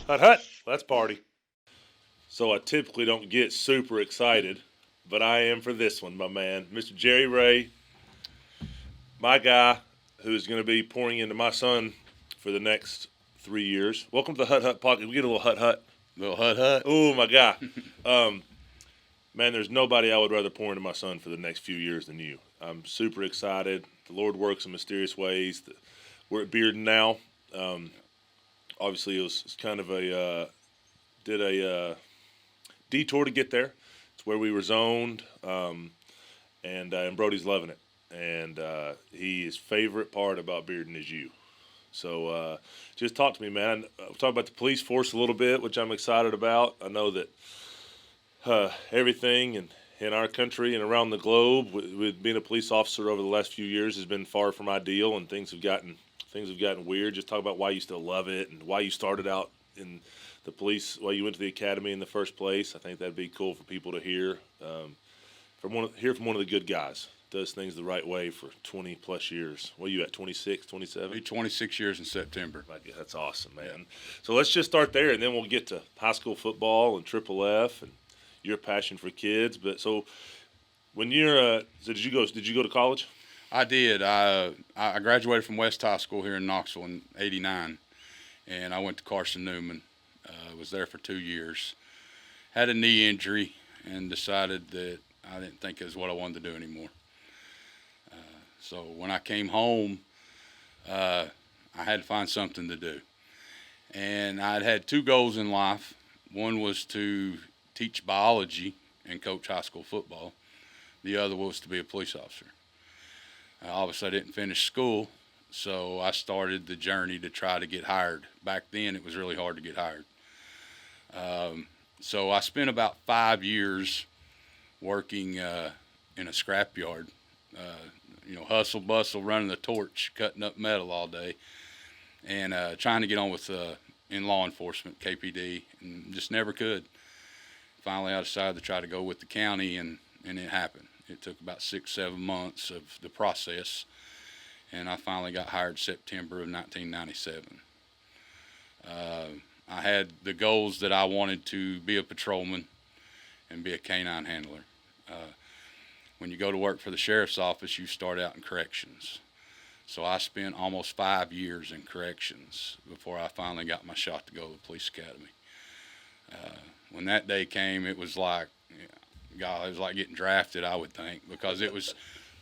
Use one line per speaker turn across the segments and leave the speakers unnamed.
Hut hut, let's party. So I typically don't get super excited, but I am for this one, my man, Mr. Jerry Ray, my guy, who is going to be pouring into my son for the next 3 years. Welcome to the Hut Hut podcast. We get a little hut hut.
Little hut hut.
Oh my guy, man, there's nobody I would rather pour into my son for the next few years than you. I'm super excited. The Lord works in mysterious ways. We're at Bearden now. Obviously, it was kind of did a detour to get there. It's where we were zoned, and Brody's loving it. And his favorite part about Bearden is you. So just talk to me, man. We'll talk about the police force a little bit, which I'm excited about. I know that everything in our country and around the globe with being a police officer over the last few years has been far from ideal, and things have gotten weird. Just talk about why you still love it and why you started out in the police, why you went to the academy in the first place. I think that'd be cool for people to hear from one of the good guys. Does things the right way for 20 plus years. What are you at, 26, 27?
Be 26 years in September.
That's awesome, man. So let's just start there, and then we'll get to high school football and Triple F and your passion for kids. But so when you're so did you go to college?
I did. I graduated from West High School here in Knoxville in '89, and I went to Carson Newman. Was there for 2 years. Had a knee injury and decided that I didn't think it was what I wanted to do anymore. So when I came home, I had to find something to do. And I'd had two goals in life. One was to teach biology and coach high school football. The other was to be a police officer. Obviously, I didn't finish school, so I started the journey to try to get hired. Back then, it was really hard to get hired. So I spent about 5 years working in a scrapyard. Hustle, bustle, running the torch, cutting up metal all day, and trying to get on with in law enforcement, KPD, and just never could. Finally, I decided to try to go with the county, and it happened. It took about 6-7 months of the process, and I finally got hired September of 1997. I had the goals that I wanted to be a patrolman and be a canine handler. When you go to work for the sheriff's office, you start out in corrections. So I spent almost 5 years in corrections before I finally got my shot to go to the police academy. When that day came, it was like, God, it was like getting drafted, I would think, because it was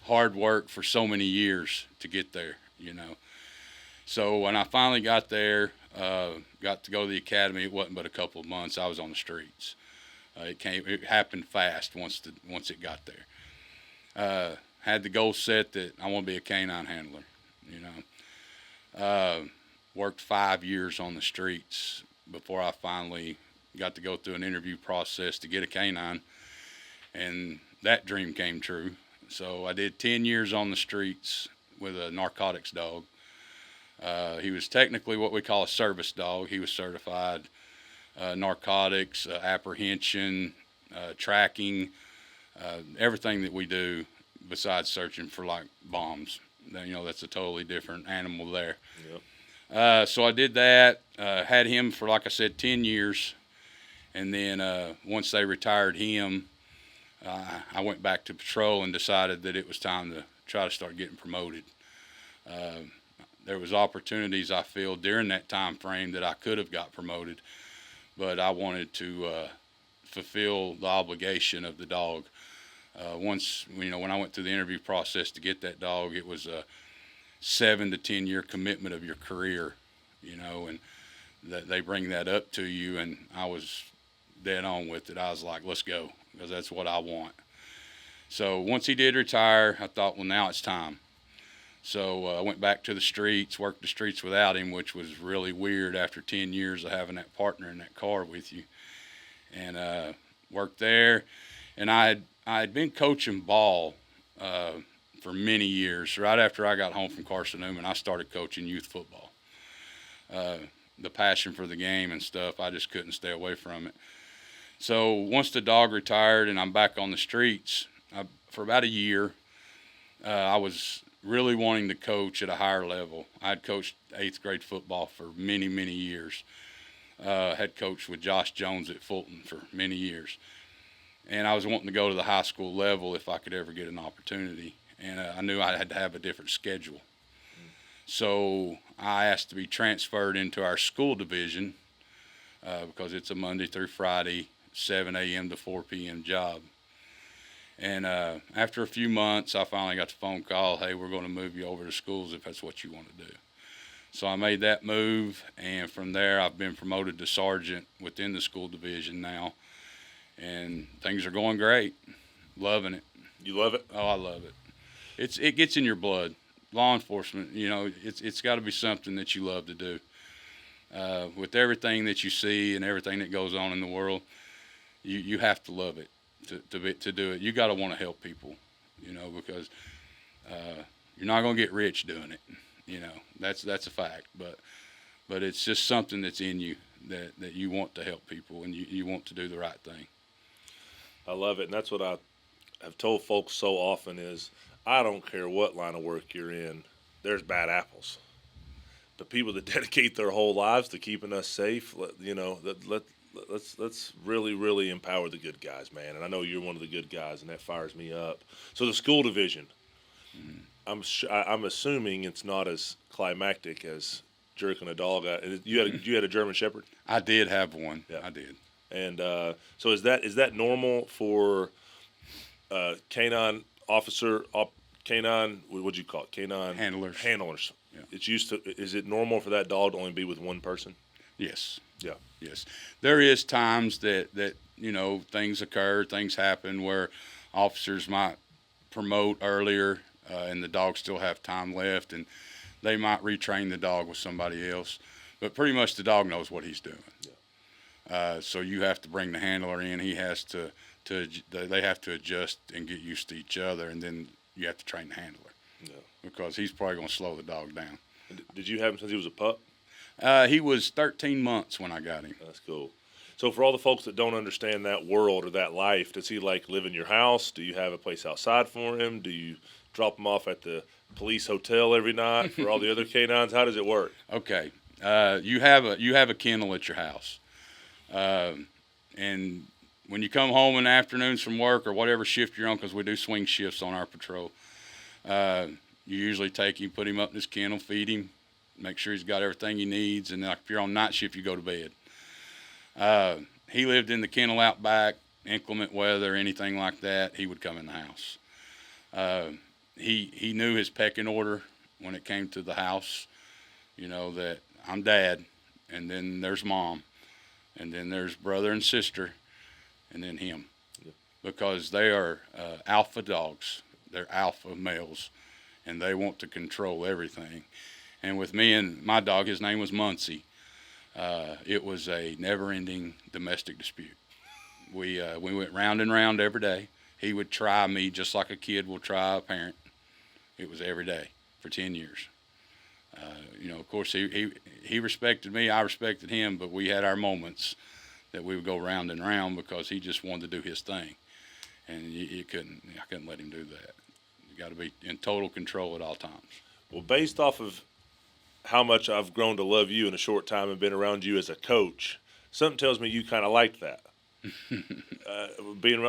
hard work for so many years to get there, So when I finally got there, got to go to the academy, it wasn't but a couple of months. I was on the streets. It happened fast once it got there. Had the goal set that I want to be a canine handler, Worked 5 years on the streets before I finally got to go through an interview process to get a canine, and that dream came true. So I did 10 years on the streets with a narcotics dog. He was technically what we call a service dog. He was certified narcotics, apprehension, tracking, everything that we do besides searching for like bombs. That's a totally different animal there.
Yep.
So I did that, had him for, like I said, 10 years. And then once they retired him, I went back to patrol and decided that it was time to try to start getting promoted. There was opportunities I feel during that time frame that I could have got promoted, but I wanted to fulfill the obligation of the dog. Once, when I went through the interview process to get that dog, it was a 7 to 10 year commitment of your career, and that they bring that up to you, and I was dead on with it. I was like, let's go, because that's what I want. So once he did retire, I thought, well, now it's time. So I went back to the streets, worked the streets without him, which was really weird after 10 years of having that partner in that car with you, and worked there. And I had been coaching ball for many years. Right after I got home from Carson Newman, I started coaching youth football. The passion for the game and stuff, I just couldn't stay away from it. So once the dog retired and I'm back on the streets, for about a year, I was really wanting to coach at a higher level. I'd coached 8th grade football for many, many years. Had coached with Josh Jones at Fulton for many years. And I was wanting to go to the high school level if I could ever get an opportunity. And I knew I had to have a different schedule. So I asked to be transferred into our school division because it's a Monday through Friday, 7 a.m. to 4 p.m. job. And after a few months, I finally got the phone call, hey, we're going to move you over to schools if that's what you want to do. So I made that move, and from there I've been promoted to sergeant within the school division now. And things are going great. Loving it.
You love it?
Oh, I love it. It gets in your blood. Law enforcement, it's got to be something that you love to do. With everything that you see and everything that goes on in the world, you have to love it to do it. You got to want to help people, because you're not going to get rich doing it. That's a fact. But it's just something that's in you that you want to help people and you want to do the right thing.
I love it, and that's what I have told folks so often is I don't care what line of work you're in, there's bad apples. The people that dedicate their whole lives to keeping us safe, let's really, really empower the good guys, man. And I know you're one of the good guys, and that fires me up. So the school division, I'm assuming it's not as climactic as jerking a dog out. You had a German Shepherd?
I did have one.
Yeah.
I did.
And so is that normal for canine officer, canine, what'd you call it? Canine
Handlers.
Handlers.
Yeah.
Is it normal for that dog to only be with one person?
Yes.
Yeah.
Yes. There is times that things occur, things happen where officers might promote earlier and the dogs still have time left and they might retrain the dog with somebody else. But pretty much the dog knows what he's doing.
Yeah.
So you have to bring the handler in. He has they have to adjust and get used to each other, and then you have to train the handler.
Yeah.
Because he's probably going to slow the dog down.
Did you have him since he was a pup?
He was 13 months when I got him.
That's cool. So for all the folks that don't understand that world or that life, does he live in your house? Do you have a place outside for him? Do you drop him off at the police hotel every night for all the other canines? How does it work?
Okay. You have a kennel at your house. And when you come home in the afternoons from work or whatever shift you're on, because we do swing shifts on our patrol, you usually take him, put him up in his kennel, feed him, make sure he's got everything he needs, and if you're on night shift, you go to bed. He lived in the kennel out back, inclement weather, anything like that, he would come in the house. He knew his pecking order when it came to the house, that I'm dad, and then there's mom, and then there's brother and sister, and then him. Yeah. Because they are alpha dogs. They're alpha males, and they want to control everything. And with me and my dog, his name was Muncie. It was a never-ending domestic dispute. We went round and round every day. He would try me just like a kid will try a parent. It was every day for 10 years. Of course, he respected me, I respected him, but we had our moments that we would go round and round because he just wanted to do his thing. And I couldn't let him do that. You got to be in total control at all times.
Well, based off of how much I've grown to love you in a short time and been around you as a coach, something tells me you kind of like that.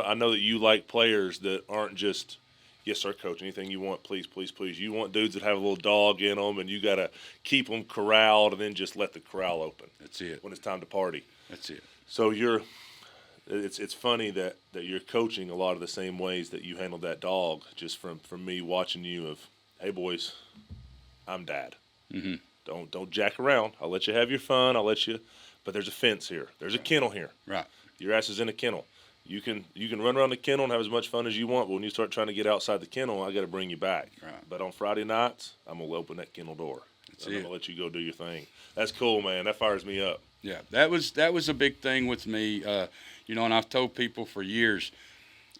I know that you like players that aren't just, yes, sir, coach, anything you want, please, please, please. You want dudes that have a little dog in them, and you got to keep them corralled and then just let the corral open.
That's it.
When it's time to party.
That's it.
So it's funny that you're coaching a lot of the same ways that you handled that dog, just from me watching you of, hey, boys, I'm dad.
Mm-hmm.
Don't jack around. I'll let you have your fun. But there's a fence here. There's a kennel here.
Right.
Your ass is in a kennel. You can run around the kennel and have as much fun as you want, but when you start trying to get outside the kennel, I got to bring you back.
Right.
But on Friday nights, I'm going to open that kennel door. I'm going to let you go do your thing. That's cool, man. That fires me up.
Yeah, that was a big thing with me, and I've told people for years,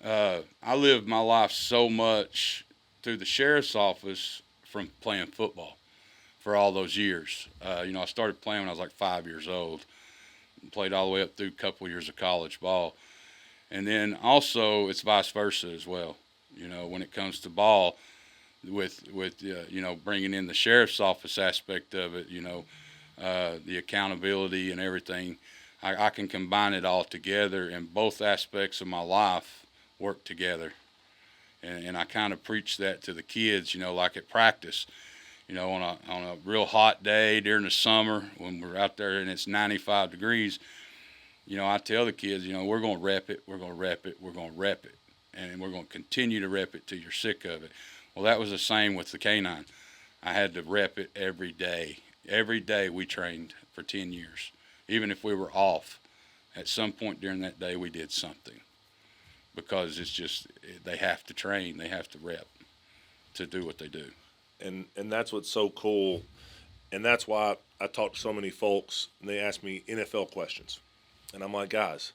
I lived my life so much through the sheriff's office from playing football for all those years. I started playing when I was like 5 years old, played all the way up through a couple years of college ball. And then also it's vice versa as well. When it comes to ball, with bringing in the sheriff's office aspect of it, the accountability and everything. I can combine it all together, and both aspects of my life work together. And I kind of preach that to the kids, like at practice. On a real hot day during the summer when we're out there and it's 95 degrees, I tell the kids, we're going to rep it, we're going to rep it, we're going to rep it, and we're going to continue to rep it till you're sick of it. Well, that was the same with the canine. I had to rep it every day. Every day we trained for 10 years. Even if we were off, at some point during that day we did something. Because it's just, they have to train, they have to rep to do what they do.
And that's what's so cool. And that's why I talk to so many folks and they ask me NFL questions. And I'm like, guys,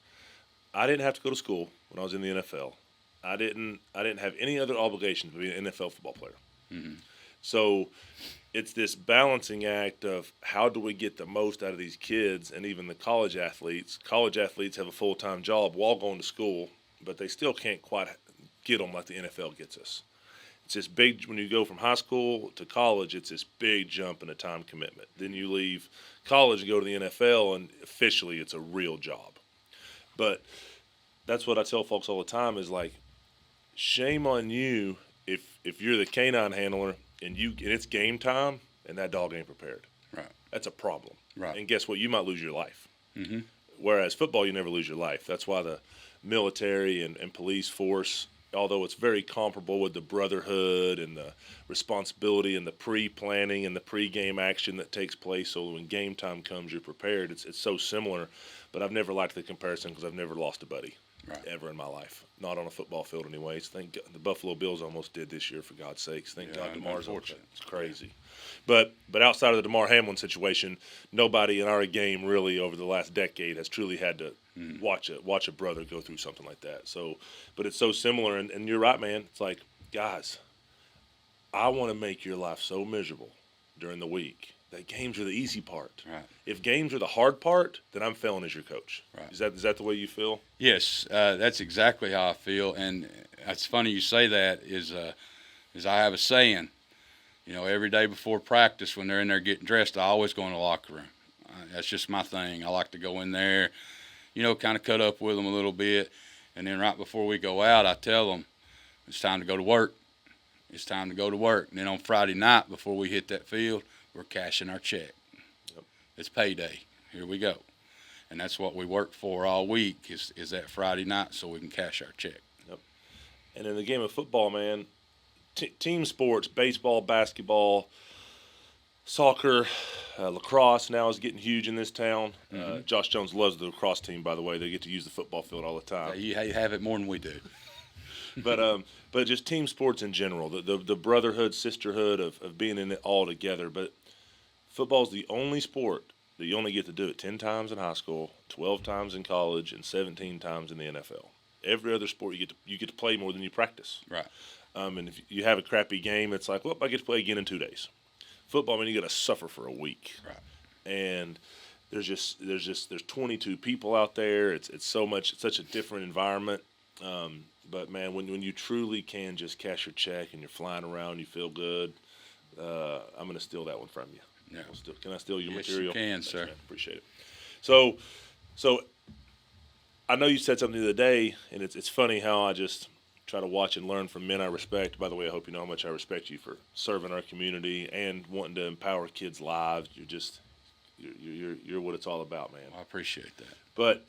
I didn't have to go to school when I was in the NFL. I didn't have any other obligation to be an NFL football player.
Mm-hmm.
So it's this balancing act of how do we get the most out of these kids and even the college athletes. College athletes have a full-time job while going to school, but they still can't quite get them like the NFL gets us. It's this big, when you go from high school to college, it's this big jump in a time commitment. Then you leave college and go to the NFL, and officially it's a real job. But that's what I tell folks all the time is like, shame on you if you're the canine handler and it's game time and that dog ain't prepared.
Right.
That's a problem.
Right.
And guess what? You might lose your life.
Mm-hmm.
Whereas football, you never lose your life. That's why the military and police force, although it's very comparable with the brotherhood and the responsibility and the pre-planning and the pre-game action that takes place, so when game time comes, you're prepared. It's so similar, but I've never liked the comparison because I've never lost a buddy ever in my life. Not on a football field anyways. Thank God. The Buffalo Bills almost did this year, for God's sakes. Thank God DeMar's okay. It's crazy. But outside of the DeMar Hamlin situation, nobody in our game really over the last decade has truly had to watch a brother go through something like that. So, but it's so similar, and you're right, man. It's like, guys, I want to make your life so miserable during the week that games are the easy part.
Right.
If games are the hard part, then I'm failing as your coach.
Right.
Is that the way you feel?
Yes, that's exactly how I feel, and it's funny you say that. Is I have a saying, every day before practice when they're in there getting dressed, I always go in the locker room. That's just my thing. I like to go in there, kind of cut up with them a little bit, and then right before we go out, I tell them it's time to go to work. It's time to go to work. And then on Friday night before we hit that field, we're cashing our check.
Yep.
It's payday. Here we go. And that's what we work for all week is that Friday night so we can cash our check.
Yep. And in the game of football, man, team sports, baseball, basketball, soccer, lacrosse now is getting huge in this town.
Mm-hmm.
Josh Jones loves the lacrosse team, by the way. They get to use the football field all the time.
You have it more than we do.
But just team sports in general, the brotherhood, sisterhood of being in it all together. But football's the only sport that you only get to do it 10 times in high school, 12 times in college, and 17 times in the NFL. Every other sport you get to play more than you practice.
Right.
And if you have a crappy game, it's like, well, I get to play again in 2 days. Football, I mean, you got to suffer for a week.
Right.
And there's 22 people out there. It's such a different environment. But man, when you truly can just cash your check and you're flying around, you feel good. I'm gonna steal that one from you.
Yeah.
Can I steal your
Yes,
material?
you can,
Thanks,
sir.
Man. Appreciate it. So I know you said something the other day, and it's funny how I just try to watch and learn from men I respect. By the way, I hope you know how much I respect you for serving our community and wanting to empower kids' lives. You're what it's all about, man.
I appreciate that.
But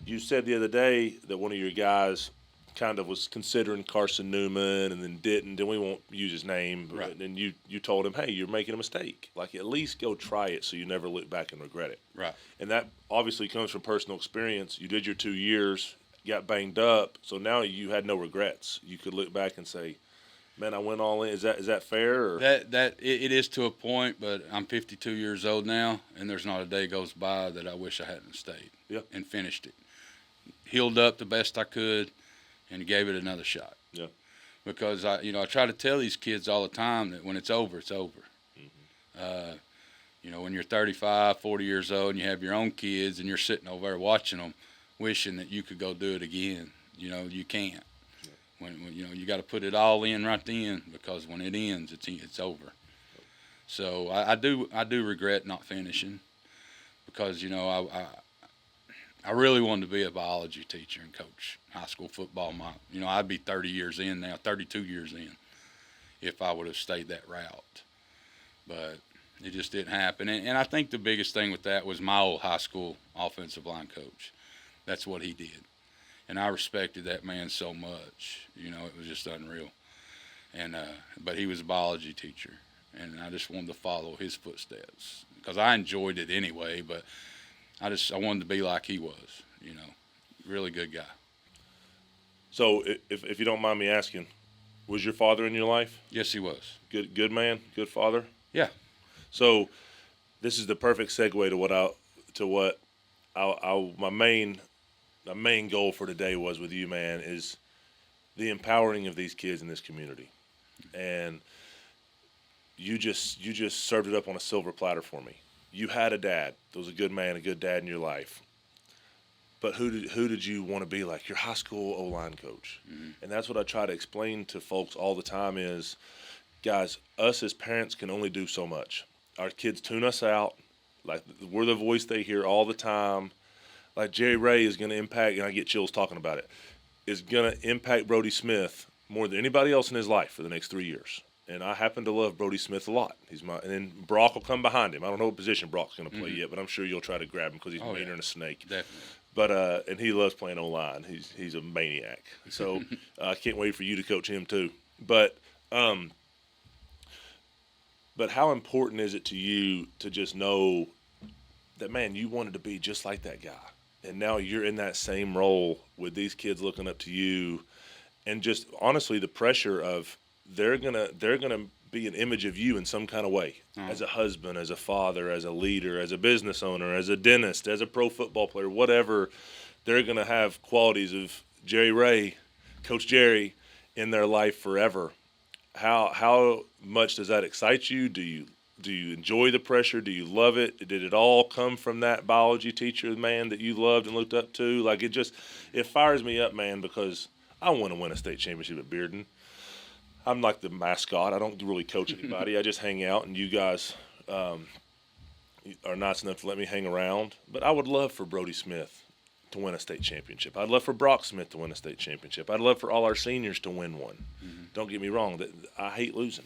you said the other day that one of your guys kind of was considering Carson Newman and then didn't, and we won't use his name.
Right.
And then you told him, hey, you're making a mistake. Like, at least go try it so you never look back and regret it.
Right.
And that obviously comes from personal experience. You did your 2 years, got banged up, so now you had no regrets. You could look back and say, man, I went all in. Is that fair? Or?
It is to a point, but I'm 52 years old now, and there's not a day goes by that I wish I hadn't stayed and finished it. Healed up the best I could and gave it another shot.
Yeah.
Because I try to tell these kids all the time that when it's over, it's over.
Mm-hmm.
When you're 35, 40 years old and you have your own kids and you're sitting over there watching them, wishing that you could go do it again. You can't. Yeah. When you got to put it all in right then, because when it ends, it's over. So I do regret not finishing. because I really wanted to be a biology teacher and coach high school football. I'd be 30 years in now, 32 years in, if I would have stayed that route. But it just didn't happen. And I think the biggest thing with that was my old high school offensive line coach. That's what he did. And I respected that man so much. It was just unreal. And but he was a biology teacher, and I just wanted to follow his footsteps because I enjoyed it anyway. But I wanted to be like he was. Really good guy.
So, if you don't mind me asking, was your father in your life?
Yes, he was.
Good man, good father.
Yeah.
So, this is the perfect segue to what my main goal for today was with you, man, is the empowering of these kids in this community. And you just served it up on a silver platter for me. You had a dad that was a good man, a good dad in your life. But who did you want to be like? Your high school O-line coach. Mm-hmm. And that's what I try to explain to folks all the time is, guys, us as parents can only do so much. Our kids tune us out. Like, we're the voice they hear all the time. Like, Jerry Ray is going to impact, and I get chills talking about it, is going to impact Brody Smith more than anybody else in his life for the next 3 years. And I happen to love Brody Smith a lot. And then Brock will come behind him. I don't know what position Brock's going to play yet, but I'm sure you'll try to grab him because he's meaner than a snake.
Definitely.
But and he loves playing O-line. He's a maniac. So I can't wait for you to coach him too. But how important is it to you to just know that, man, you wanted to be just like that guy, and now you're in that same role with these kids looking up to you, and just honestly the pressure of they're gonna be an image of you in some kind of way, as a husband, as a father, as a leader, as a business owner, as a dentist, as a pro football player, whatever. They're going to have qualities of Jerry Ray, Coach Jerry, in their life forever. How much does that excite you? Do you enjoy the pressure? Do you love it? Did it all come from that biology teacher, man, that you loved and looked up to? Like, it fires me up, man, because I want to win a state championship at Bearden. I'm like the mascot. I don't really coach anybody. I just hang out, and you guys are nice enough to let me hang around. But I would love for Brody Smith to win a state championship. I'd love for Brock Smith to win a state championship. I'd love for all our seniors to win one. Mm-hmm. Don't get me wrong. I hate losing.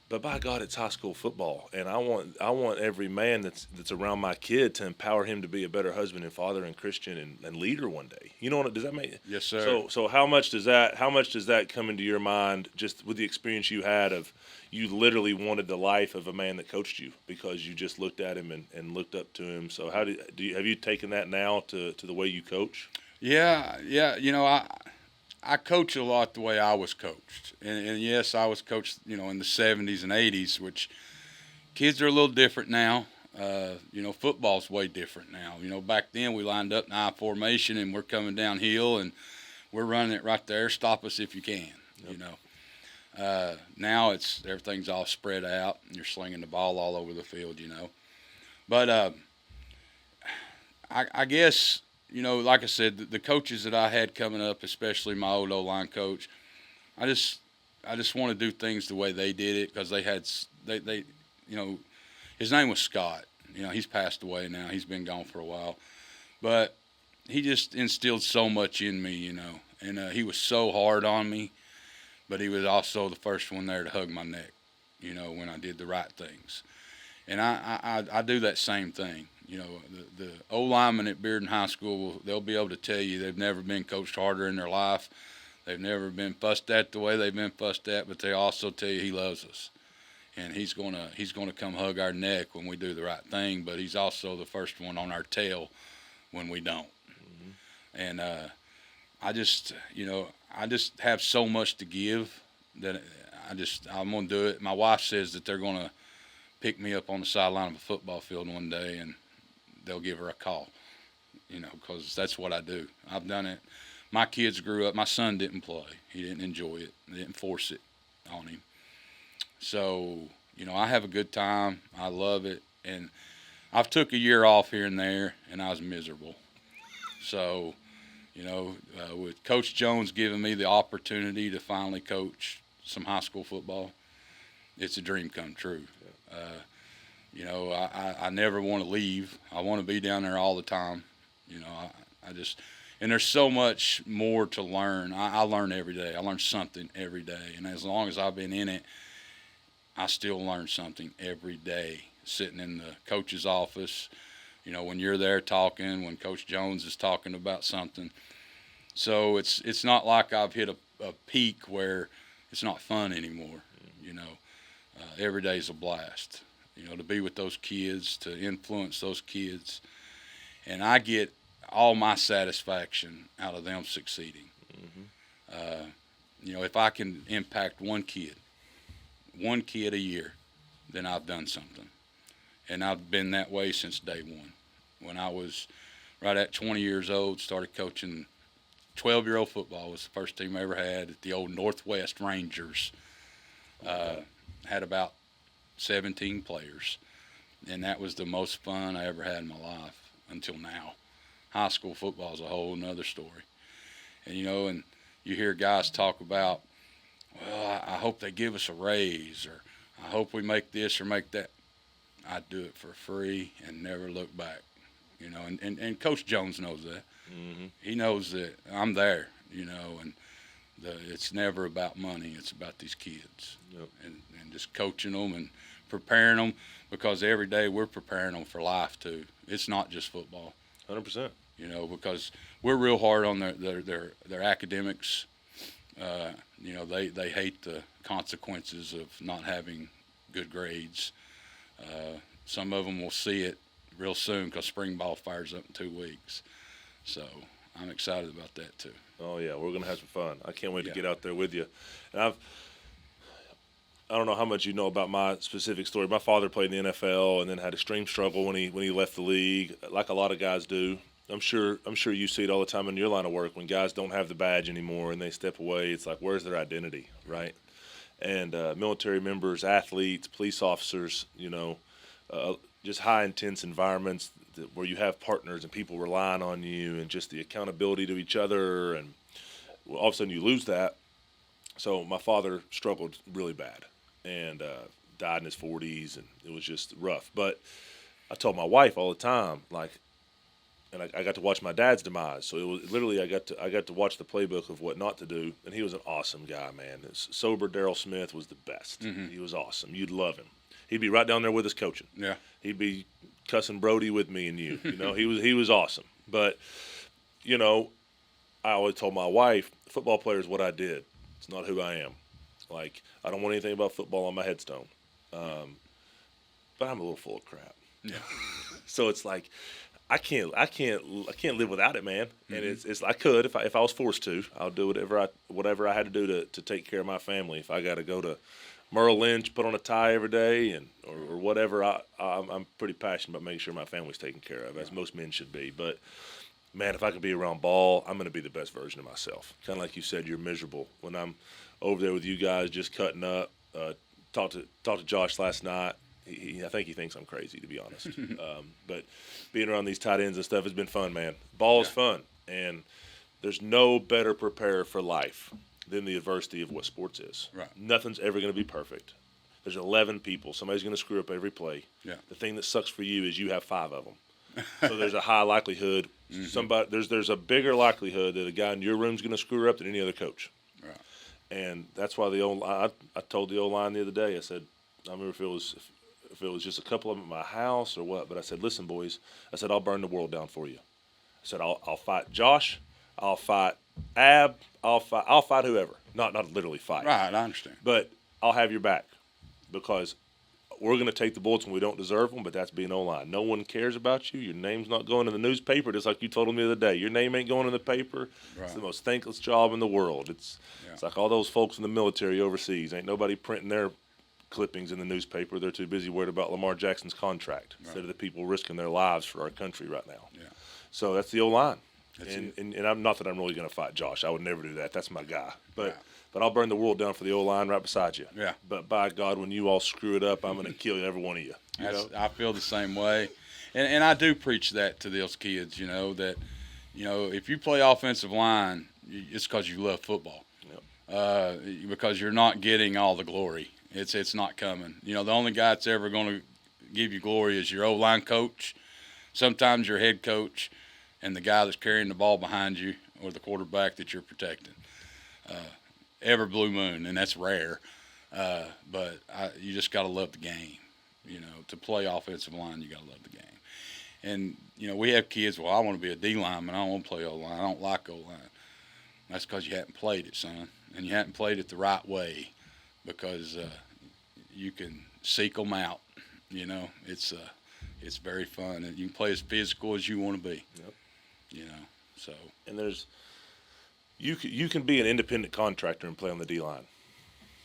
But by God, it's high school football, and I want every man that's around my kid to empower him to be a better husband and father and Christian and leader one day. You know what? Does that make?
Yes, sir.
So how much does that come into your mind just with the experience you had of you literally wanted the life of a man that coached you because you just looked at him and looked up to him? So have you taken that now to the way you coach?
Yeah. I coach a lot the way I was coached. And yes, I was coached, in the 70s and 80s, which kids are a little different now. Football's way different now. Back then we lined up in I formation and we're coming downhill and we're running it right there. Stop us if you can, Now everything's all spread out and you're slinging the ball all over the field, But I guess, like I said, the coaches that I had coming up, especially my old O-line coach, I just want to do things the way they did it because they his name was Scott. He's passed away now. He's been gone for a while, but he just instilled so much in me, and he was so hard on me, but he was also the first one there to hug my neck, when I did the right things, and I do that same thing. The O-linemen at Bearden High School, they'll be able to tell you they've never been coached harder in their life. They've never been fussed at the way they've been fussed at, but they also tell you he loves us. And he's gonna come hug our neck when we do the right thing, but he's also the first one on our tail when we don't. Mm-hmm. And I just have so much to give that I'm gonna do it. My wife says that they're gonna pick me up on the sideline of a football field one day and they'll give her a call, because that's what I do. I've done it. My kids grew up. My son didn't play. He didn't enjoy it. They didn't force it on him. So, I have a good time. I love it. And I've took a year off here and there, and I was miserable. So, with Coach Jones giving me the opportunity to finally coach some high school football, it's a dream come true. You know, I never want to leave. I want to be down there all the time. You know, I just, and there's so much more to learn. I learn every day. I learn something every day. And as long as I've been in it, I still learn something every day. Sitting in the coach's office, you know, when you're there talking, when Coach Jones is talking about something. So it's not like I've hit a peak where it's not fun anymore. You know, every day's a blast. You know, to be with those kids, to influence those kids, and I get all my satisfaction out of them succeeding. You know, if I can impact one kid a year, then I've done something. And I've been that way since day one. When I was right at 20 years old, started coaching 12-year-old football. Was the first team I ever had at the old Northwest Rangers. Had about 17 players. And that was the most fun I ever had in my life until now. High school football is a whole nother story. And, you know, and you hear guys talk about, well, I hope they give us a raise, or I hope we make this or make that. I do it for free and never look back, you know. And Coach Jones knows that. He knows that I'm there, you know, and it's never about money. It's about these kids, and just coaching them and preparing them, because every day we're preparing them for life too. It's not just football.
100%.
You know, because we're real hard on their academics. You know, they hate the consequences of not having good grades. Some of them will see it real soon because spring ball fires up in 2 weeks. So I'm excited about that too.
Oh yeah, we're gonna have some fun. I can't wait to get out there with you. And I don't know how much you know about my specific story. My father played in the NFL and then had extreme struggle when he left the league, like a lot of guys do. I'm sure you see it all the time in your line of work when guys don't have the badge anymore and they step away. It's like, where's their identity, right? And military members, athletes, police officers, you know, just high intense environments where you have partners and people relying on you, and just the accountability to each other, and all of a sudden you lose that. So my father struggled really bad and died in his 40s, and it was just rough. But I told my wife all the time, like, and I got to watch my dad's demise. So it was literally I got to watch the playbook of what not to do, and he was an awesome guy, man. Sober Daryl Smith was the best. He was awesome. You'd love him. He'd be right down there with us coaching. Yeah. He'd be cussing Brody with me and you. You know, he was awesome. But, you know, I always told my wife, football player is what I did. It's not who I am. Like, I don't want anything about football on my headstone. But I'm a little full of crap. Yeah. So it's like, I can't live without it, man. And it's I could if I was forced to. I'll do whatever I had to do to take care of my family. If I got to go to Merrill Lynch, put on a tie every day, or whatever, I'm pretty passionate about making sure my family's taken care of, as most men should be. But man, if I can be around ball, I'm going to be the best version of myself. Kind of like you said, you're miserable when I'm over there with you guys, just cutting up. Talked to Josh last night. I think he thinks I'm crazy, to be honest. But being around these tight ends and stuff has been fun, man. Ball is fun, and there's no better preparer for life than the adversity of what sports is. Right. Nothing's ever going to be perfect. There's 11 people. Somebody's going to screw up every play. Yeah. The thing that sucks for you is you have 5 of them. So there's a high likelihood there's a bigger likelihood that a guy in your room's going to screw up than any other coach. Right. And that's why I told the O-line the other day, I said, I remember if it was just a couple of them at my house or what, but I said, listen, boys, I said, I'll burn the world down for you. I said, I'll fight Josh, I'll fight Ab, I'll fight whoever. Not literally fight.
Right, I understand.
But I'll have your back, because we're going to take the bullets when we don't deserve them, but that's being O-line. No one cares about you. Your name's not going in the newspaper, just like you told them the other day. Your name ain't going in the paper. Right. It's the most thankless job in the world. It's like all those folks in the military overseas. Ain't nobody printing their clippings in the newspaper. They're too busy worried about Lamar Jackson's contract instead of the people risking their lives for our country right now. Yeah. So that's the O-line. And I'm not that I'm really going to fight Josh. I would never do that. That's my guy. But I'll burn the world down for the O-line right beside you. Yeah. But by God, when you all screw it up, I'm going to kill every one of you.
I feel the same way. And I do preach that to those kids, you know, that, you know, if you play offensive line, it's because you love football. Yep. Because you're not getting all the glory. It's not coming. You know, the only guy that's ever going to give you glory is your O-line coach, sometimes your head coach, and the guy that's carrying the ball behind you or the quarterback that you're protecting. Every blue moon, and that's rare. But you just got to love the game. To play offensive line, you got to love the game. And, we have kids, well, I want to be a D lineman. I don't want to play O-line. I don't like O-line. That's because you hadn't played it, son. And you hadn't played it the right way because you can seek them out. It's very fun. And you can play as physical as you want to be.
Yep.
So.
And you can be an independent contractor and play on the D-line.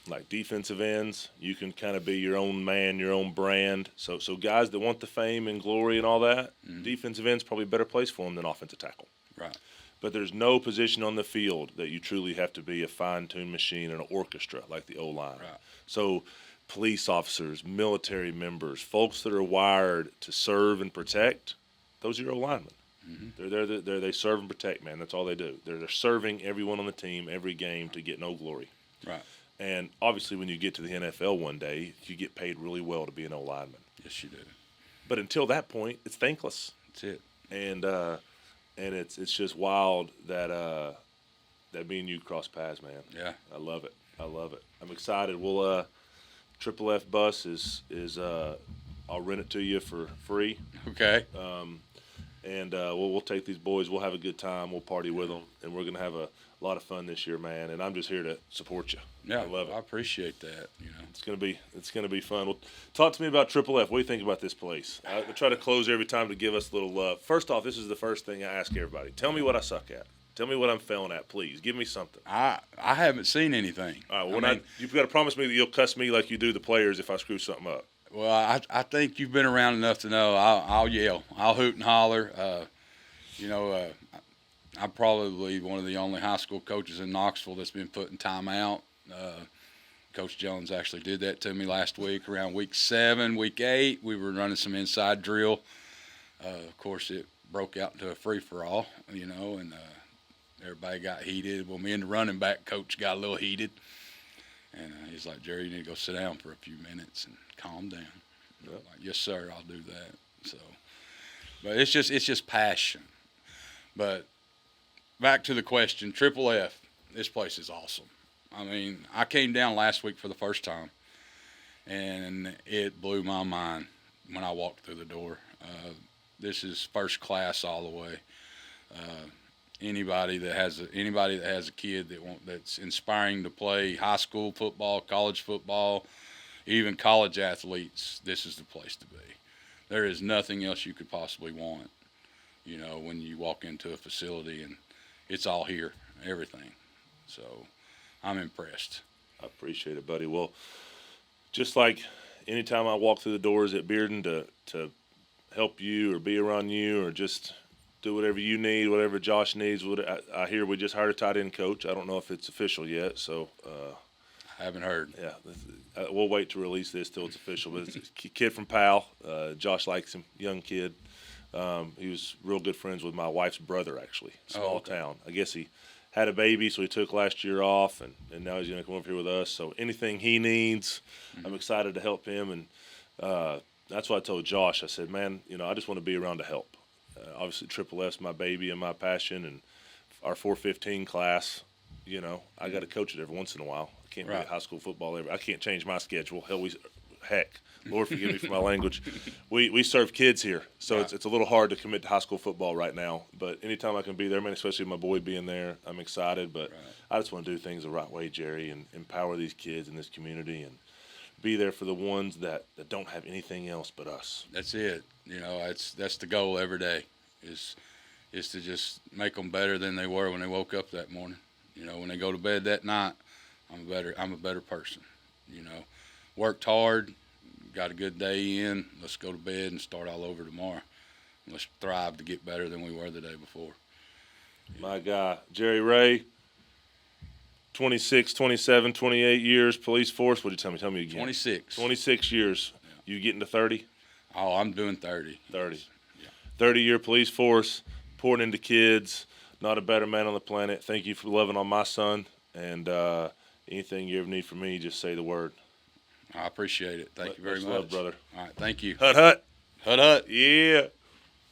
Like defensive ends, you can kind of be your own man, your own brand. So guys that want the fame and glory and all that, defensive end's probably a better place for them than offensive tackle.
Right.
But there's no position on the field that you truly have to be a fine-tuned machine and an orchestra like the O-line.
Right.
So police officers, military members, folks that are wired to serve and protect, those are your O-linemen. Mm-hmm. They serve and protect, man. That's all they do. They're serving everyone on the team every game to get no glory.
Right.
And obviously when you get to the NFL one day, you get paid really well to be an O-lineman.
Yes, you do.
But until that point, it's thankless.
That's it.
And it's just wild that me and you cross paths, man.
Yeah.
I love it. I'm excited. We'll Triple F bus is I'll rent it to you for free.
Okay.
And we'll take these boys. We'll have a good time. We'll party with them, and we're gonna have a lot of fun this year, man. And I'm just here to support you.
Yeah,
I love it.
I appreciate that.
It's gonna be fun. Well, talk to me about Triple F. What do you think about this place? I try to close every time to give us a little love. First off, this is the first thing I ask everybody. Tell me what I suck at. Tell me what I'm failing at, please. Give me something.
I haven't seen anything.
All right. Well, you've got to promise me that you'll cuss me like you do the players if I screw something up.
Well, I think you've been around enough to know I'll yell. I'll hoot and holler. I'm probably one of the only high school coaches in Knoxville that's been put in timeout. Coach Jones actually did that to me last week around week 7, week 8. We were running some inside drill. Of course, it broke out into a free-for-all, and everybody got heated. Well, me and the running back coach got a little heated. And he's like, Jerry, you need to go sit down for a few minutes and calm down. Yep. Like, yes, sir, I'll do that. So, but it's just passion. But back to the question, Triple F, this place is awesome. I mean, I came down last week for the first time, and it blew my mind when I walked through the door. This is first class all the way. Anybody that has a kid that's inspiring to play high school football, college football, even college athletes, this is the place to be. There is nothing else you could possibly want, when you walk into a facility, and it's all here, everything. So I'm impressed.
I appreciate it, buddy. Well, just like anytime I walk through the doors at Bearden to help you or be around you or just do whatever you need, whatever Josh needs. I hear we just hired a tight end coach. I don't know if it's official yet, so
I haven't heard.
Yeah, we'll wait to release this till it's official. But it's a kid from Powell. Josh likes him, young kid. He was real good friends with my wife's brother, actually. Small town. I guess he had a baby, so he took last year off, and now he's going to come over here with us. So anything he needs, I'm excited to help him. And that's what I told Josh. I said, man, I just want to be around to help. Obviously, Triple F's my baby and my passion, and our 415 class, I got to coach it every once in a while. I can't be at high school football I can't change my schedule. Heck, Lord forgive me for my language. We serve kids here, so it's a little hard to commit to high school football right now. But anytime I can be there, man, especially my boy being there, I'm excited. But I just want to do things the right way, Jerry, and empower these kids in this community and be there for the ones that don't have anything else but us.
That's it. That's the goal every day is to just make them better than they were when they woke up that morning. When they go to bed that night, I'm a better person. Worked hard, got a good day in. Let's go to bed and start all over tomorrow. Let's thrive to get better than we were the day before.
My guy, Jerry Ray, 26, 27, 28 years, police force. What did you tell me? Tell me again.
26.
26 years. Yeah. You getting to 30?
Oh, I'm doing 30.
30.
Yeah.
30-year police force, pouring into kids. Not a better man on the planet. Thank you for loving on my son. And anything you ever need from me, just say the word.
I appreciate it. Thank you very
Much
much.
love, brother.
All right. Thank you.
Hut, hut.
Hut, hut.
Yeah.